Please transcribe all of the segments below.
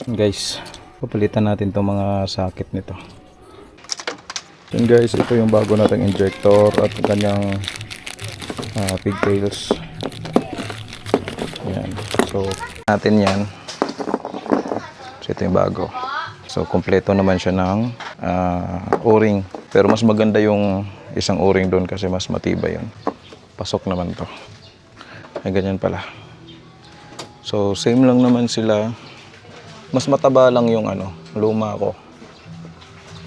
Guys, papalitan natin itong mga socket nito. Yan guys, ito yung bago nating injector at kanyang pigtails. Yan. So, natin yan. So, ito yung bago. So, kompleto naman siya ng o-ring. Pero mas maganda yung isang o-ring doon kasi mas matibay yun. Pasok naman to. Ay, ganyan pala. So, same lang naman sila. Mas mataba lang yung luma ko.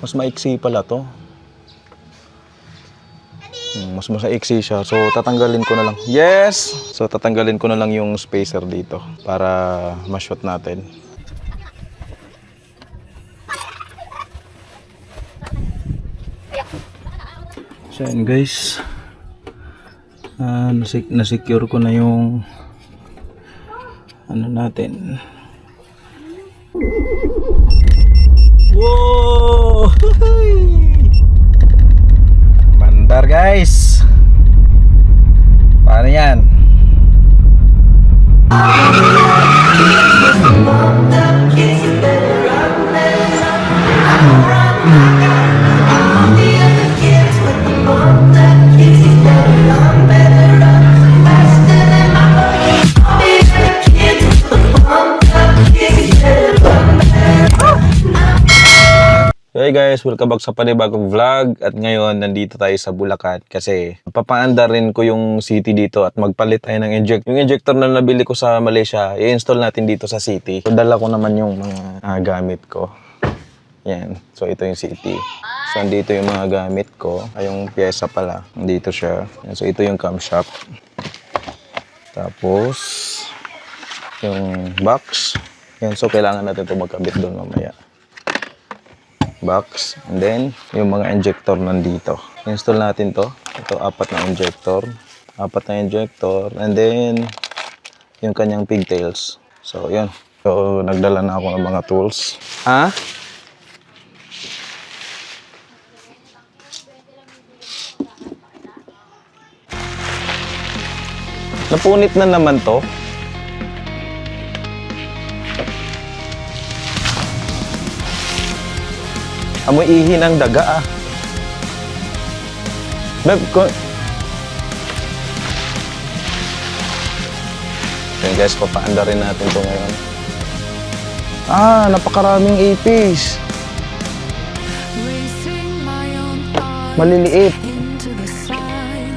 Mas maiksi pala to. Mas maiksi siya. So, tatanggalin ko na lang. Yes! So, tatanggalin ko na lang yung spacer dito para ma-shoot natin. So, yan guys. Na-secure ko na yung natin. Wow! Bandar guys. Paano yan? Hey guys, welcome back sa panibagong vlog. At ngayon, nandito tayo sa Bulacan kasi papaandar rin ko yung city dito at magpalit tayo ng injector. Yung injector na nabili ko sa Malaysia, i-install natin dito sa city. So, dala ko naman yung mga gamit ko. Yan. So, ito yung city. So, andito yung mga gamit ko. Ay, yung pyesa pala. Andito siya. Yan. So, ito yung camshaft. Tapos, yung box. Yan. So, kailangan natin ito magkabit doon mamaya. Box, and then yung mga injector nandito. Install natin to. Ito, 4 na injector. 4 na injector, and then yung kanyang pigtails. So, yun. So, nagdala na ako ng mga tools. Ha? Napunit na naman to. Amoy ihi ng daga ah. Beb, okay guys, papaanda rin natin ito ngayon. Napakaraming ipis. Maliliit.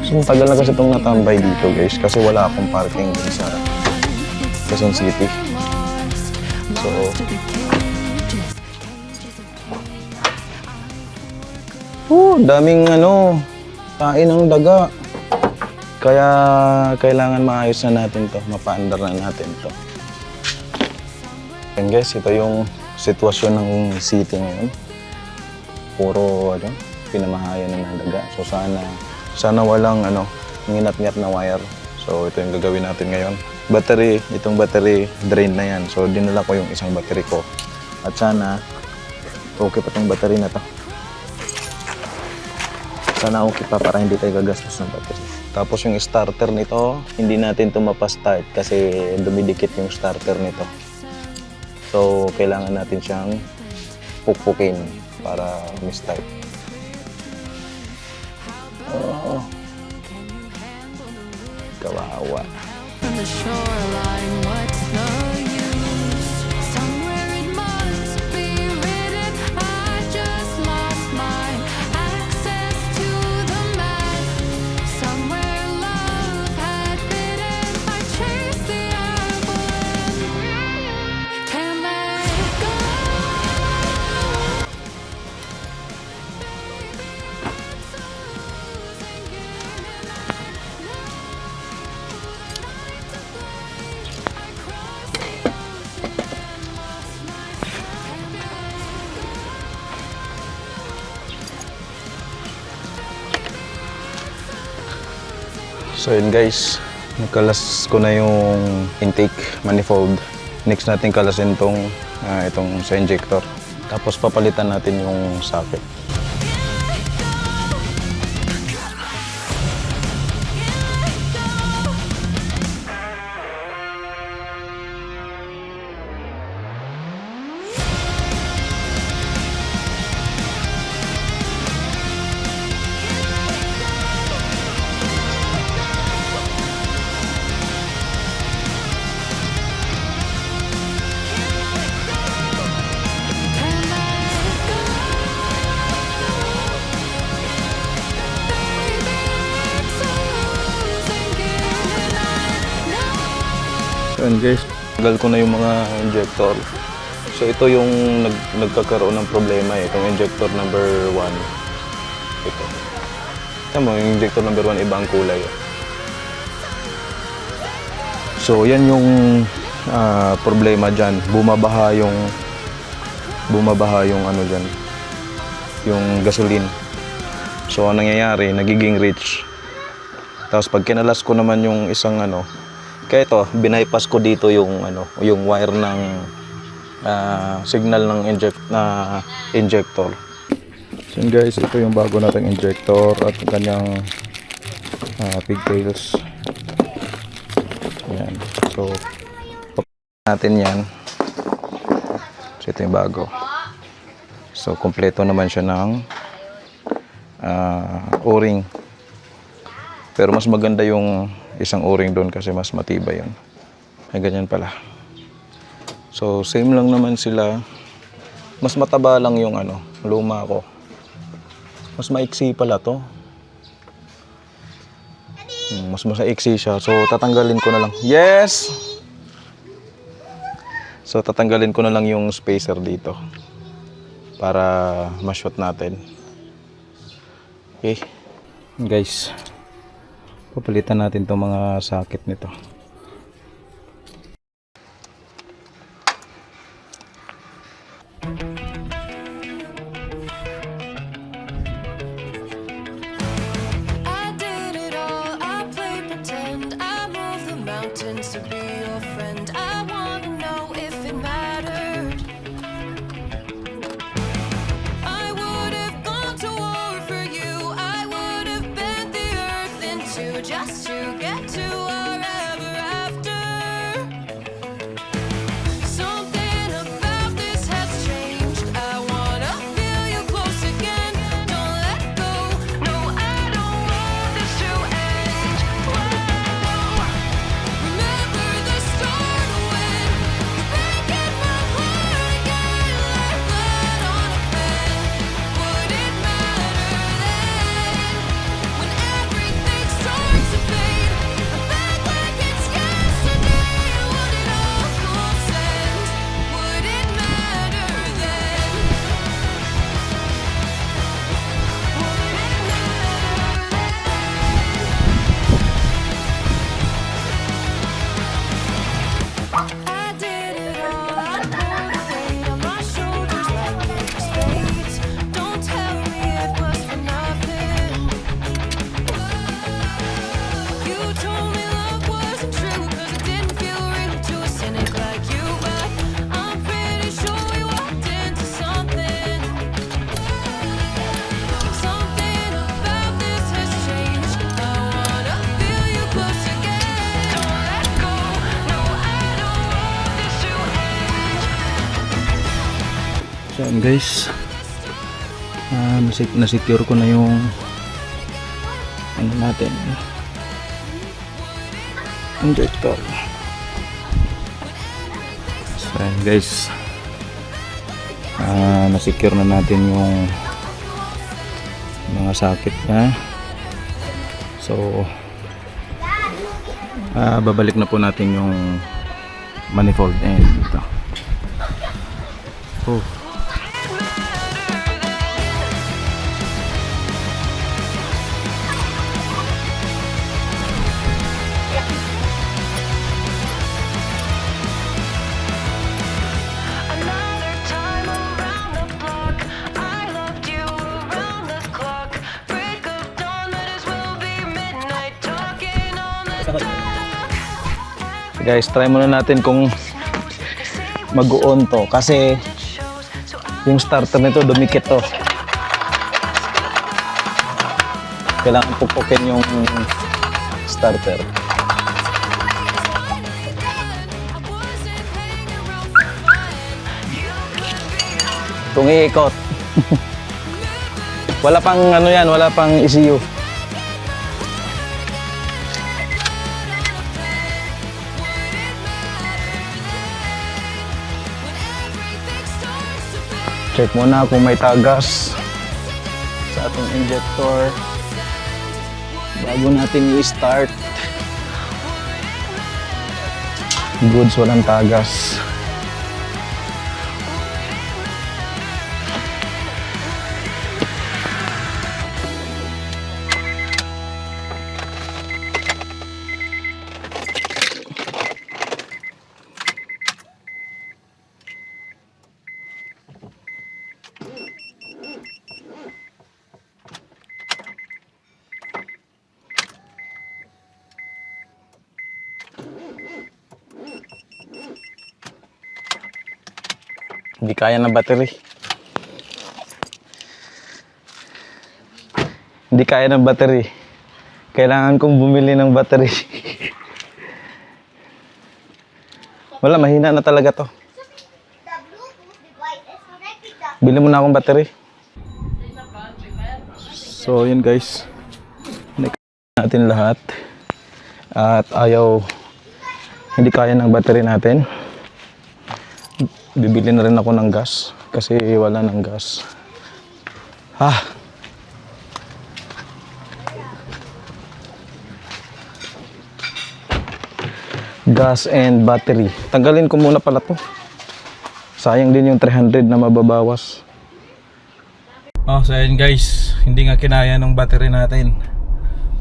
So, tagal na kasi itong natambay dito guys kasi wala akong parking sa Quezon City. So, daming kain ng daga. Kaya kailangan maayos na natin to, mapaandar na natin to. And guys, ito yung sitwasyon ng city ngayon. Puro pinamahayan na ng daga. So sana walang nginat-ngat na wire. So ito yung gagawin natin ngayon. Battery, itong battery drain na yan. So dinala ko yung isang battery ko. At sana okay pa tong battery na to. Sana okay pa para hindi tayo gagastos ng battery. Tapos yung starter nito, hindi natin ito mapastart kasi dumidikit yung starter nito. So, kailangan natin siyang pukpukin para ma-start. Oh. Kawawa. So yun guys, nakalas ko na yung intake manifold. Next natin kalasin itong sa injector. Tapos papalitan natin yung socket. Ayan guys, tagal ko na yung mga injector. So ito yung nagkakaroon ng problema eh. Itong injector number 1. Ito. Alam mo, yung injector number 1, iba ang kulay. So yan yung problema dyan. Bumabaha yung ano dyan, yung gasoline. So ang nangyayari, nagiging rich. Tapos pag kinalas ko naman yung isang ano, kaya ito, binypass ko dito yung ano, yung wire ng signal ng injector. So yun guys, ito yung bago nating injector at kanyang pigtails. Yan. So natin yan. So ito yung bago. So kompleto naman siya ng o-ring. Pero mas maganda yung isang o-ring doon kasi mas matibay yun. Ay ganyan pala. So same lang naman sila. Mas mataba lang yung ano, luma ko. Mas maiksi pala to. Mas maiksi siya. So tatanggalin ko na lang. Yes! So tatanggalin ko na lang yung spacer dito para ma-shot natin. Okay. Guys, papalitan natin itong mga socket nito. I did it all, I played pretend, I moved the mountains to be your friend. I wanna know if it mattered. I would have gone to war for you, I would have bent the earth in two just to get to our ever after. Something about this has changed, I wanna feel you close again. Don't let go, no I don't want this to end. Whoa. Remember the start when you're breaking my heart again, like blood on a pen. Would it matter then when everything starts to fade? I'm back like it's yesterday. Would it all consent? Would it matter then? I did it all, I bore the weight on my shoulders like it was fate. Don't tell me it was for nothing. You told me love wasn't true, 'cause it didn't feel real to a cynic like you. But I'm pretty sure we walked into something. Something about this has changed. I wanna feel you close again. Don't let go, no I don't want this to end. So yun guys, na-secure ko na yung ano natin, injector. So yun guys, na-secure na natin yung mga socket niya. So babalik na po natin yung manifold ito. Oh. Another time around the block, I loved you around the clock. Break of dawn, might as well be midnight, talking on the dock. So guys, try muna natin kung mag-on to kasi yung starter nito dumikit to. Kailangan pupukin yung starter. Kung iikot. Wala pang ano yan, wala pang ECU. Check muna kung may tagas sa atong injector bago natin i-start. Goods, walang tagas. Hindi kaya ng battery. Hindi kaya ng battery. Kailangan kong bumili ng battery. Wala, mahina na talaga to. Bili mo na akong battery. So, yun guys. Natin lahat. At hindi kaya ng battery natin. Bibili na rin ako ng gas kasi wala ng gas. Gas and battery. Tanggalin ko muna pala to. Sayang din yung 300 na mababawas. So ayun guys, hindi nga kinaya ng battery natin.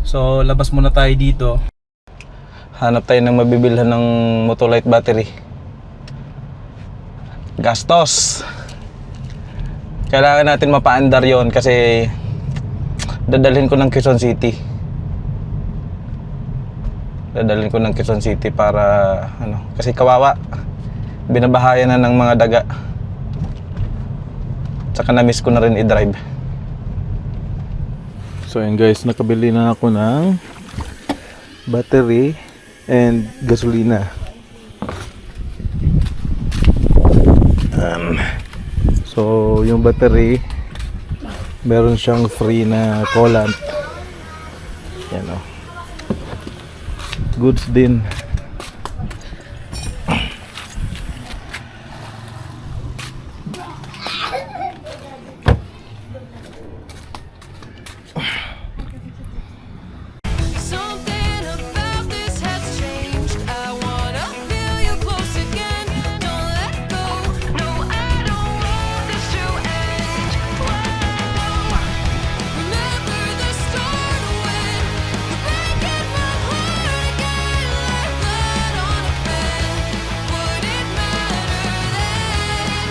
So labas muna tayo dito. Hanap tayo ng mabibilhan ng Motolite battery. Gastos. Kailangan natin mapaandar yon kasi dadalhin ko ng Quezon City. Dadalhin ko ng Quezon City para kasi kawawa. Binabahayan na ng mga daga. Tsaka na-miss ko na rin i-drive. So yun guys, nakabili na ako ng battery and gasolina. So yung battery meron siyang free na coolant. Yan o. Goods din. Something about this has changed. I wanna feel you close again. Don't let go. No, I don't want this to end. Whoa. Remember the start when you're breaking my heart again. Like blood on a pen. Would it matter then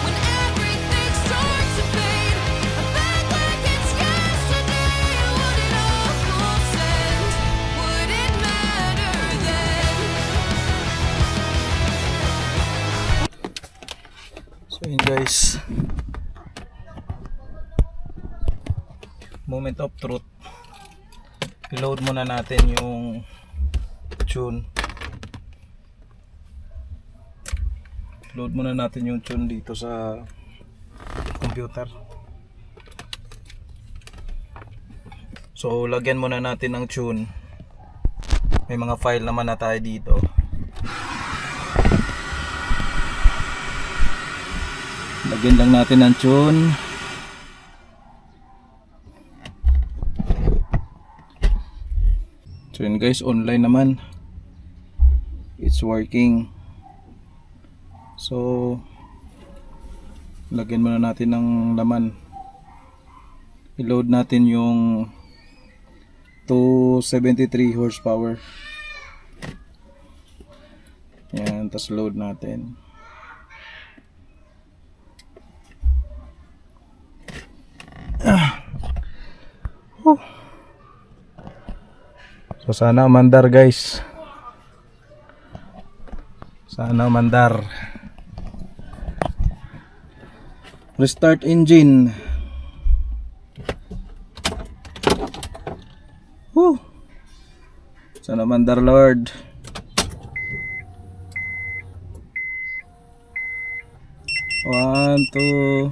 when everything starts to fade? I'm back like it's yesterday. Would it all send? Would it matter then? So yun guys, moment of truth. I-load muna natin yung tune. Load muna natin yung tune dito sa computer. So lagyan muna natin ng tune. May mga file naman na tayo dito. Lagyan lang natin ng tune. So yun guys, online naman. It's working. So lagyan muna natin ng laman. I-load natin yung 273 horsepower. Yan, tas load natin. So sana umandar guys. Sana umandar. Restart engine. Sana umandar Lord. One, two.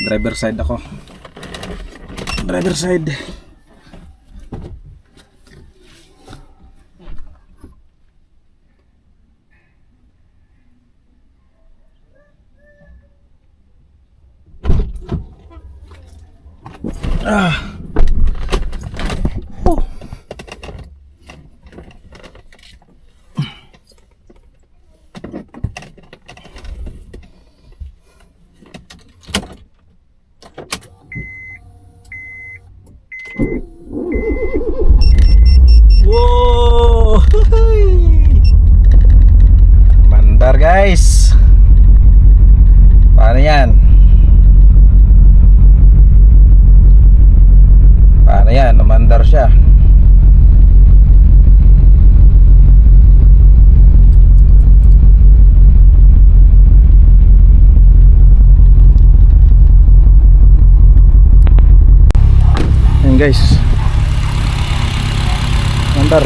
Driver side ako. Driver side. Ah. Oh. Wow! Mandar guys. Paano yan? Paano yan? Umandar siya. Ayan guys. Mandar.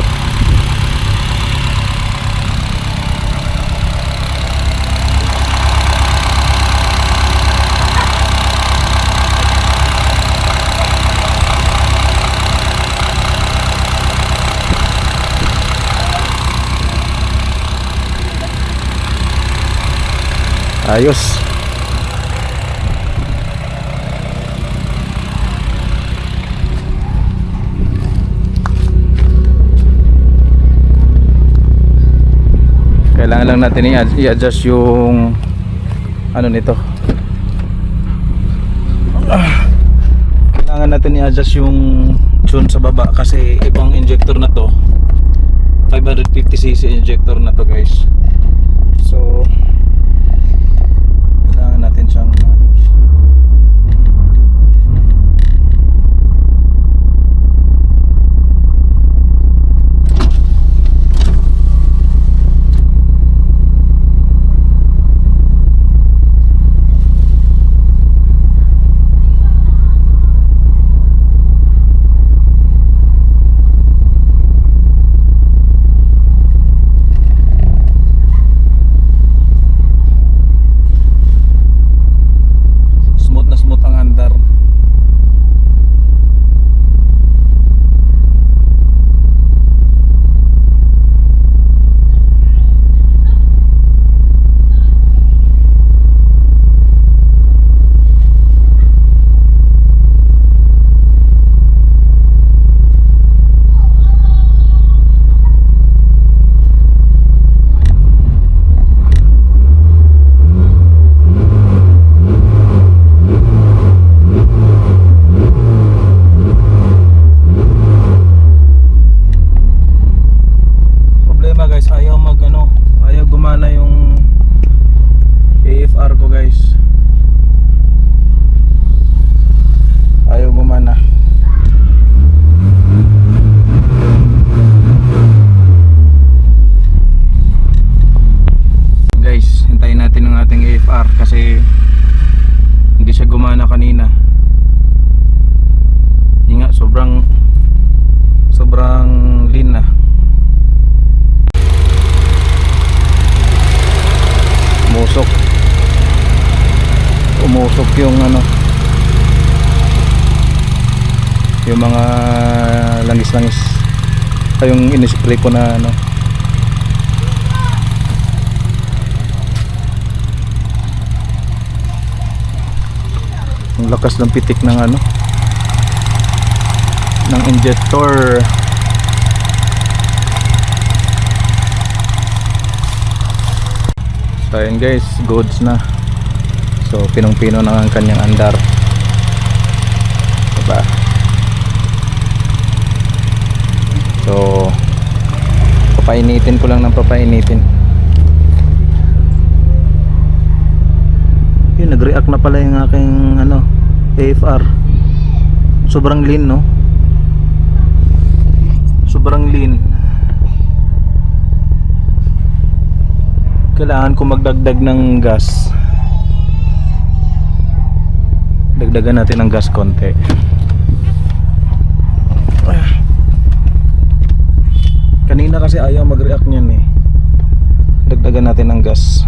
Ayos. Kailangan lang natin i-adjust yung ano nito. Kailangan natin i-adjust yung tune sa baba kasi ibang injector na to. 550cc injector na to guys. So kailangan natin siyang smooth ang andar. Guys, ayaw gumana yung AFR ko guys. Ayaw gumana. Guys, hintayin natin ang ating AFR kasi hindi siya gumana kanina. Yun nga, sobrang lean na. Umusok yung yung mga langis-langis ay yung inispray ko na ang lakas ng pitik ng ng injector. So ayun guys, goods na. So pinong-pino na ang kanyang andar. Diba? So papainitin ko lang ng papainitin. Yun, nag-react na pala yung aking AFR. Sobrang lean, no? Sobrang lean. Kailangan ko magdagdag ng gas. Dagdagan natin ng gas konti. Kanina kasi ayaw mag-react niyan eh. Dagdagan natin ng gas.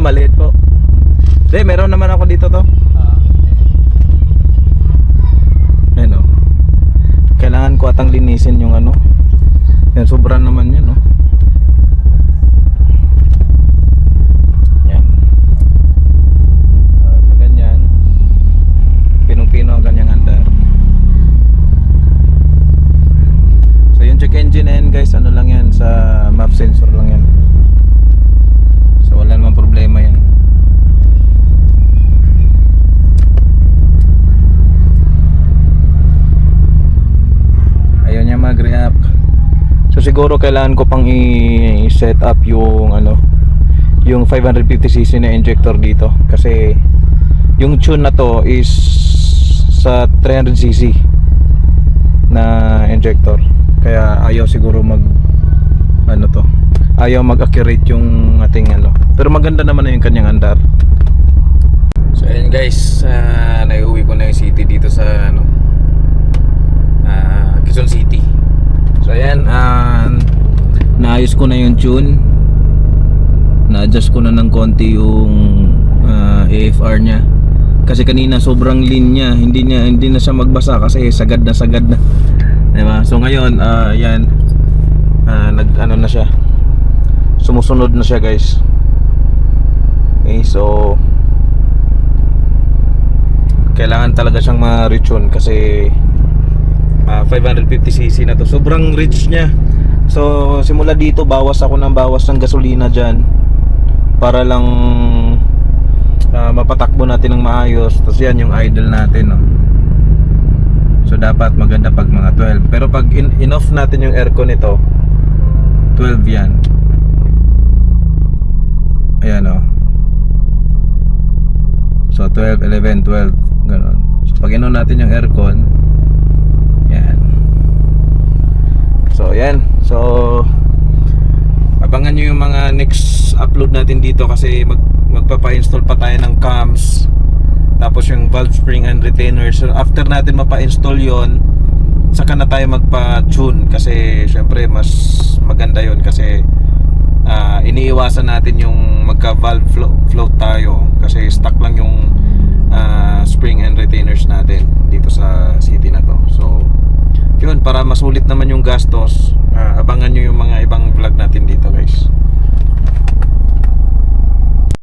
maliit po. Hindi, meron naman ako dito to. Ayan o. Kailangan ko atang linisin yung ano. Yan, sobra naman yun, no? Yan. Ganyan. Pinong-pino ang kanyang andar. So yung check engine na yan guys, ano lang yan, sa map sensor lang yan. So wala namang problema yan. Ayaw niya mag-react. So siguro kailangan ko pang i-set up yung ano, yung 550cc na injector dito kasi yung tune na to is sa 300cc na injector. Kaya ayaw siguro mag ano to. Ayaw mag-accurate yung ating ano. Pero maganda naman na yung kanyang andar. So ayun guys, naiuwi ko na yung city dito sa ano, Quezon City. So ayan, naayos ko na yung tune. Na-adjust ko na ng konti yung AFR niya. Kasi kanina sobrang lean niya, hindi na siya magbasa kasi sagad na. Diba? So ngayon, ayan, nag-ano na siya. Sumusunod na siya, guys. Okay, so kailangan talaga siyang ma-retune kasi 550cc na to. Sobrang rich niya. So simula dito bawas ako ng gasolina dyan para lang mapatakbo natin ng maayos. Tapos yan yung idle natin, no? So dapat maganda pag mga 12. Pero pag in-off natin yung aircon nito, 12 yan. Ayan, no? So 12, 11, 12, ganon. So pag in-on natin yung aircon, yan. So yan. So abangan nyo yung mga next upload natin dito kasi magpapa-install pa tayo ng cams, tapos yung valve spring and retainer. So after natin mapa-install yon, saka na tayo magpa-tune kasi syempre mas maganda yon kasi iniiwasan natin yung magka valve float tayo kasi stuck lang yung spring and retainers natin dito sa city na to. So yun, para masulit naman yung gastos, abangan nyo yung mga ibang vlog natin dito guys.